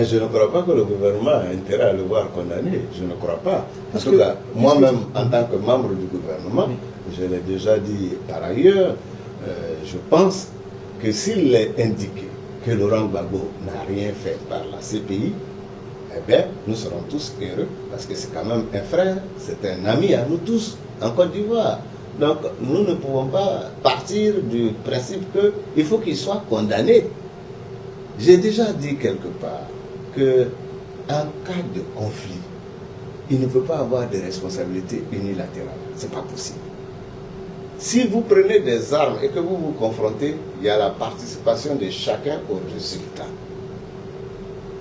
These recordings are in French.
Je ne crois pas que le gouvernement a intérêt à le voir condamné. Je ne crois pas. Parce que moi-même, en tant que membre du gouvernement, je l'ai déjà dit par ailleurs, je pense que s'il est indiqué que Laurent Gbagbo n'a rien fait par la CPI, eh bien, nous serons tous heureux, parce que c'est quand même un frère, c'est un ami à nous tous, en Côte d'Ivoire. Donc, nous ne pouvons pas partir du principe qu'il faut qu'il soit condamné. J'ai déjà dit quelque part qu'en cas de conflit, il ne peut pas avoir de responsabilité unilatérale. Ce n'est pas possible. Si vous prenez des armes et que vous vous confrontez, il y a la participation de chacun au résultat.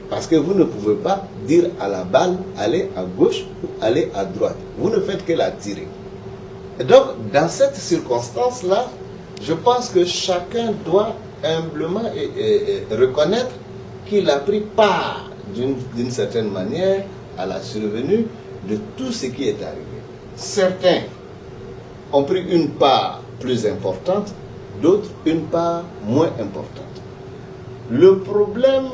Parce que vous ne pouvez pas dire à la balle, allez à gauche ou allez à droite. Vous ne faites que la tirer. Et donc, dans cette circonstance-là, je pense que chacun doit humblement reconnaître qu'il a pris part d'une certaine manière à la survenue de tout ce qui est arrivé. Certains ont pris une part plus importante, d'autres une part moins importante. Le problème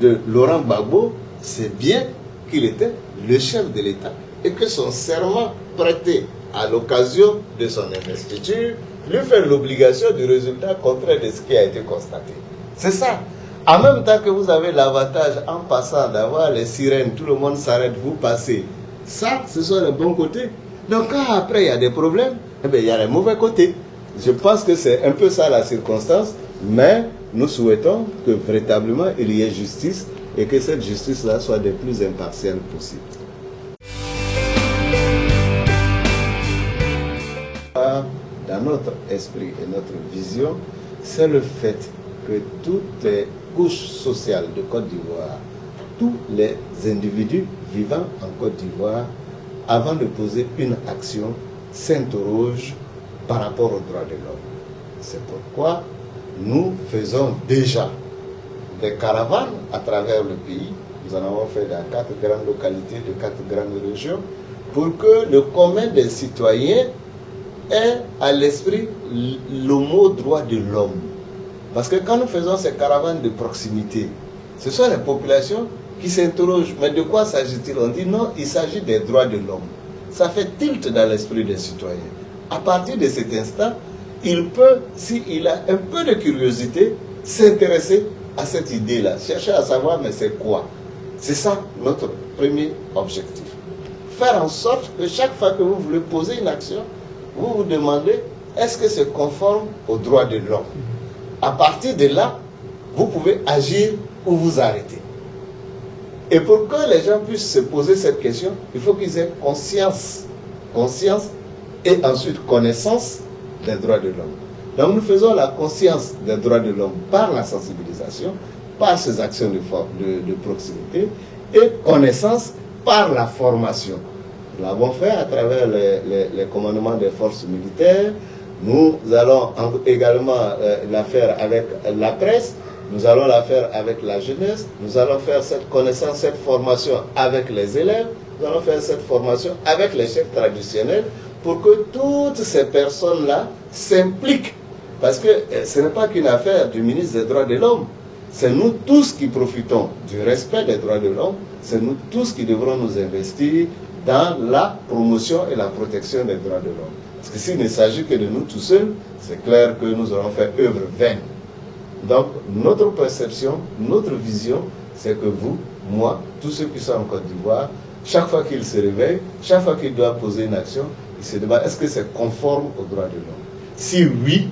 de Laurent Gbagbo, c'est bien qu'il était le chef de l'État et que son serment prêté à l'occasion de son investiture lui fait l'obligation du résultat contraire de ce qui a été constaté. C'est ça. En même temps que vous avez l'avantage en passant d'avoir les sirènes, tout le monde s'arrête, vous passez. Ça, ce sont les bons côtés. Donc quand après il y a des problèmes, eh bien, il y a les mauvais côtés. Je pense que c'est un peu ça la circonstance, mais nous souhaitons que véritablement il y ait justice et que cette justice-là soit des plus impartiale possible. Dans notre esprit et notre vision, c'est le fait que toutes les couches sociales de Côte d'Ivoire, tous les individus vivant en Côte d'Ivoire, avant de poser une action, s'interrogent par rapport aux droits de l'homme. C'est pourquoi nous faisons déjà des caravanes à travers le pays. Nous en avons fait dans 4 grandes localités de 4 grandes régions pour que le commun des citoyens ait à l'esprit le mot droit de l'homme. Parce que quand nous faisons ces caravanes de proximité, ce sont les populations qui s'interrogent. Mais de quoi s'agit-il? On dit non, il s'agit des droits de l'homme. Ça fait tilt dans l'esprit des citoyens. À partir de cet instant, il peut, s'il a un peu de curiosité, s'intéresser à cette idée-là, chercher à savoir mais c'est quoi. C'est ça notre premier objectif. Faire en sorte que chaque fois que vous voulez poser une action, vous vous demandez est-ce que c'est conforme aux droits de l'homme. À partir de là, vous pouvez agir ou vous arrêter. Et pour que les gens puissent se poser cette question, il faut qu'ils aient conscience et ensuite connaissance des droits de l'homme. Donc nous faisons la conscience des droits de l'homme par la sensibilisation, par ces actions de proximité, et connaissance par la formation. Nous l'avons fait à travers les commandements des forces militaires. Nous allons également la faire avec la presse. Nous allons la faire avec la jeunesse. Nous allons faire cette connaissance, cette formation avec les élèves. Nous allons faire cette formation avec les chefs traditionnels pour que toutes ces personnes-là s'impliquent. Parce que ce n'est pas qu'une affaire du ministre des droits de l'homme. C'est nous tous qui profitons du respect des droits de l'homme. C'est nous tous qui devrons nous investir dans la promotion et la protection des droits de l'homme. Parce que s'il ne s'agit que de nous tout seuls, c'est clair que nous aurons fait œuvre vaine. Donc, notre perception, notre vision, c'est que vous, moi, tous ceux qui sont en Côte d'Ivoire, chaque fois qu'ils se réveillent, chaque fois qu'ils doivent poser une action, ils se demandent est-ce que c'est conforme aux droits de l'homme. Si oui,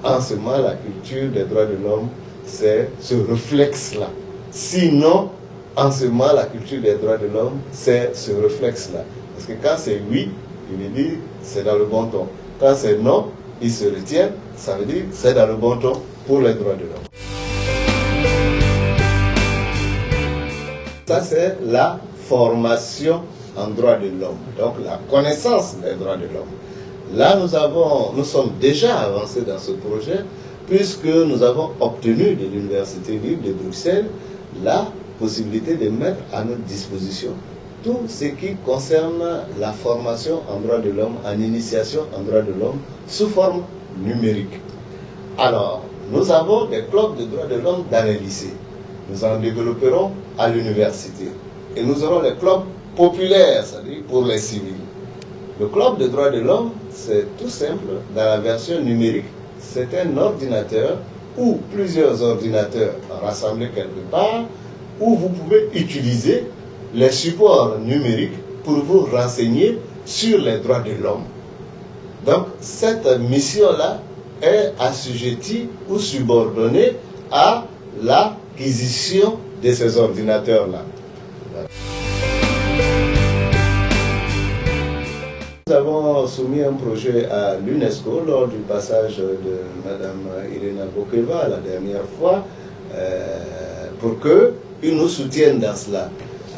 en ce moment, la culture des droits de l'homme, c'est ce réflexe-là. Sinon, en ce moment, la culture des droits de l'homme, c'est ce réflexe-là. Parce que quand c'est oui, il veut dire c'est dans le bon ton. Quand c'est non, il se retient, ça veut dire c'est dans le bon ton pour les droits de l'homme. Ça, c'est la formation en droits de l'homme, donc la connaissance des droits de l'homme. Là, nous sommes déjà avancés dans ce projet, puisque nous avons obtenu de l'Université libre de Bruxelles la possibilité de mettre à notre disposition tout ce qui concerne la formation en droits de l'homme, en initiation en droits de l'homme, sous forme numérique. Alors, nous avons des clubs de droits de l'homme dans les lycées. nous en développerons à l'université. Et nous aurons les clubs populaires, c'est-à-dire pour les civils. Le club des droits de l'homme, c'est tout simple, dans la version numérique, c'est un ordinateur ou plusieurs ordinateurs rassemblés quelque part, où vous pouvez utiliser les supports numériques pour vous renseigner sur les droits de l'homme. Donc, cette mission-là est assujettie ou subordonnée à l'acquisition de ces ordinateurs-là. Nous avons soumis un projet à l'UNESCO lors du passage de Mme Irina Bokeva la dernière fois pour qu'ils nous soutiennent dans cela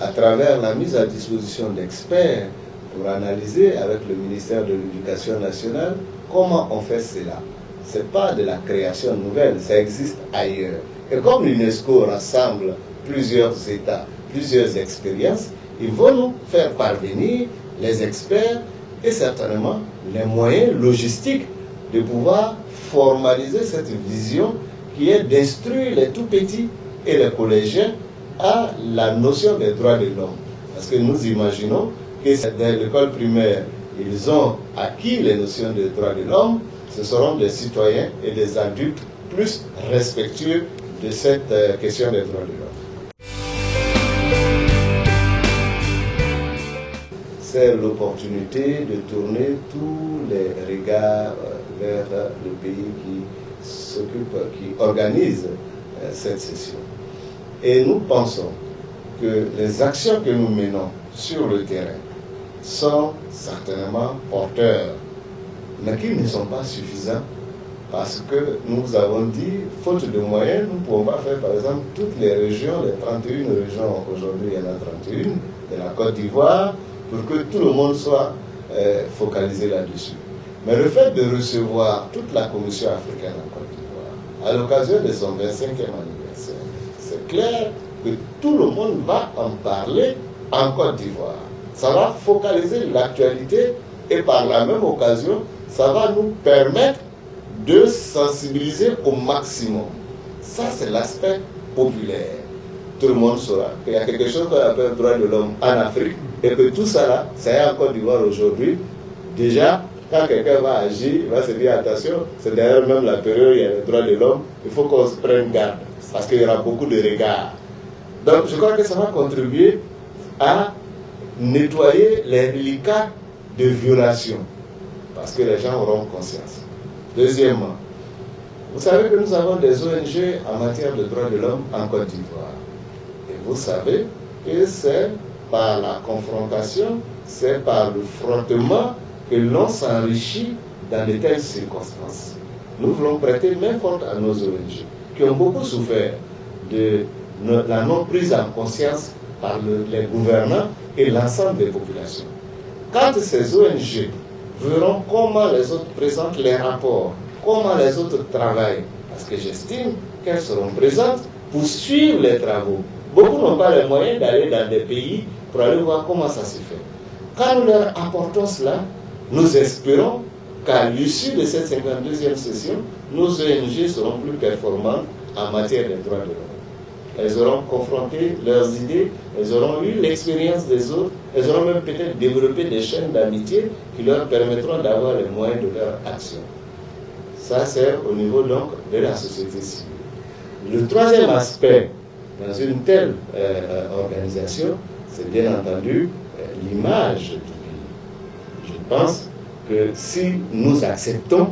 à travers la mise à disposition d'experts pour analyser avec le ministère de l'Éducation nationale comment on fait cela. Ce n'est pas de la création nouvelle, ça existe ailleurs. Et comme l'UNESCO rassemble plusieurs États, plusieurs expériences, ils vont nous faire parvenir les experts et certainement les moyens logistiques de pouvoir formaliser cette vision qui est d'instruire les tout-petits et les collégiens à la notion des droits de l'homme. Parce que nous imaginons que dans l'école primaire, ils ont acquis les notions des droits de l'homme, ce seront des citoyens et des adultes plus respectueux de cette question des droits de l'homme. C'est l'opportunité de tourner tous les regards vers le pays qui organise cette session. Et nous pensons que les actions que nous menons sur le terrain sont certainement porteurs, mais qui ne sont pas suffisants parce que nous avons dit, faute de moyens, nous ne pouvons pas faire par exemple toutes les régions, les 31 régions, aujourd'hui il y en a 31, de la Côte d'Ivoire, pour que tout le monde soit focalisé là-dessus. Mais le fait de recevoir toute la Commission africaine en Côte d'Ivoire, à l'occasion de son 25e anniversaire, c'est clair que tout le monde va en parler en Côte d'Ivoire. Ça va focaliser l'actualité et par la même occasion, ça va nous permettre de sensibiliser au maximum. Ça, c'est l'aspect populaire. Tout le monde saura qu'il y a quelque chose qu'on appelle le droit de l'homme en Afrique et que tout ça là, ça y est en Côte d'Ivoire aujourd'hui. Déjà, quand quelqu'un va agir, il va se dire attention, c'est d'ailleurs même la période où il y a le droit de l'homme, il faut qu'on se prenne garde parce qu'il y aura beaucoup de regards. Donc je crois que ça va contribuer à nettoyer les reliquats de violation parce que les gens auront conscience. Deuxièmement, vous savez que nous avons des ONG en matière de droits de l'homme en Côte d'Ivoire. Et vous savez que c'est par la confrontation, c'est par le frottement que l'on s'enrichit dans de telles circonstances. Nous voulons prêter main forte à nos ONG qui ont beaucoup souffert de la non-prise en conscience par les gouvernants et l'ensemble des populations. Quand ces ONG verront comment les autres présentent les rapports, comment les autres travaillent, parce que j'estime qu'elles seront présentes pour suivre les travaux. Beaucoup n'ont pas les moyens d'aller dans des pays pour aller voir comment ça se fait. Quand nous leur apportons cela, nous espérons qu'à l'issue de cette 52e session, nos ONG seront plus performantes en matière de droits de l'homme. Elles auront confronté leurs idées, elles auront eu l'expérience des autres, elles auront même peut-être développé des chaînes d'amitié qui leur permettront d'avoir les moyens de leur action. Ça, c'est au niveau donc de la société civile. Le troisième aspect dans une telle organisation, c'est bien entendu l'image du pays. Je pense que si nous acceptons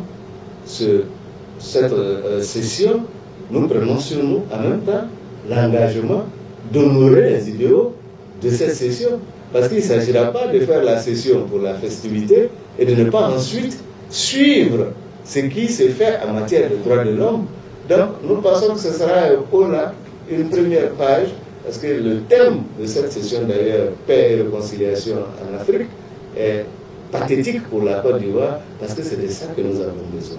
cette session, nous prenons sur nous en même temps l'engagement d'honorer les idéaux de cette session. Parce qu'il ne s'agira pas de faire la session pour la festivité et de ne pas ensuite suivre ce qui s'est fait en matière de droits de l'homme. Donc nous pensons que ce sera une première page, parce que le thème de cette session d'ailleurs, paix et réconciliation en Afrique, est pathétique pour la Côte d'Ivoire, parce que c'est de ça que nous avons besoin.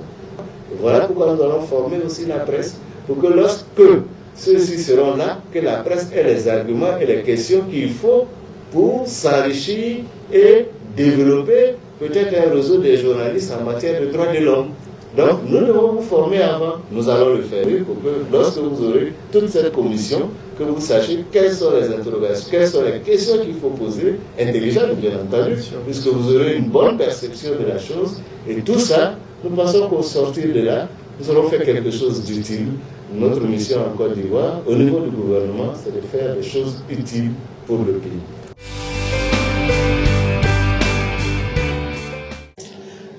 Et voilà pourquoi nous allons former aussi la presse, pour que lorsque ceux-ci seront là, que la presse ait les arguments et les questions qu'il faut pour s'enrichir et développer peut-être un réseau des journalistes en matière de droits de l'homme. Donc, nous devons vous former avant. Nous allons le faire pour que lorsque vous aurez toute cette commission, que vous sachiez quelles sont les interrogations, quelles sont les questions qu'il faut poser, intelligentes bien entendu, puisque vous aurez une bonne perception de la chose. Et tout ça, nous pensons qu'au sortir de là, nous allons faire quelque chose d'utile. Notre mission en Côte d'Ivoire, au niveau du gouvernement, c'est de faire des choses utiles pour le pays.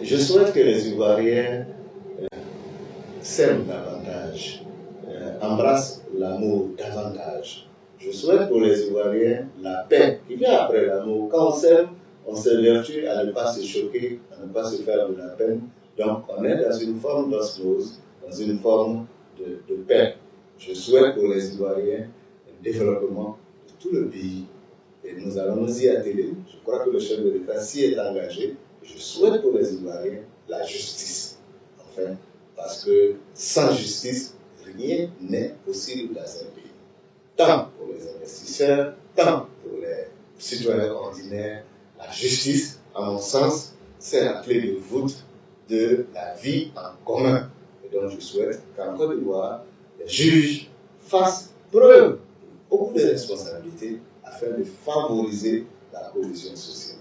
Je souhaite que les Ivoiriens s'aiment davantage, embrassent l'amour davantage. Je souhaite pour les Ivoiriens la paix qui vient après l'amour. Quand on s'aime, on s'évertue à ne pas se choquer, à ne pas se faire de la peine. Donc on est dans une forme d'osmose, dans une forme de paix. Je souhaite pour les Ivoiriens le développement de tout le pays. Et nous allons nous y atteler. Je crois que le chef de l'État s'y est engagé. Je souhaite pour les Ivoiriens la justice. Enfin, parce que sans justice, rien n'est possible dans un pays. Tant pour les investisseurs, tant pour les citoyens ordinaires, la justice, à mon sens, c'est la clé de voûte de la vie en commun. Et donc je souhaite qu'en Côte d'Ivoire, les juges fassent preuve de beaucoup de responsabilités afin de favoriser la cohésion sociale.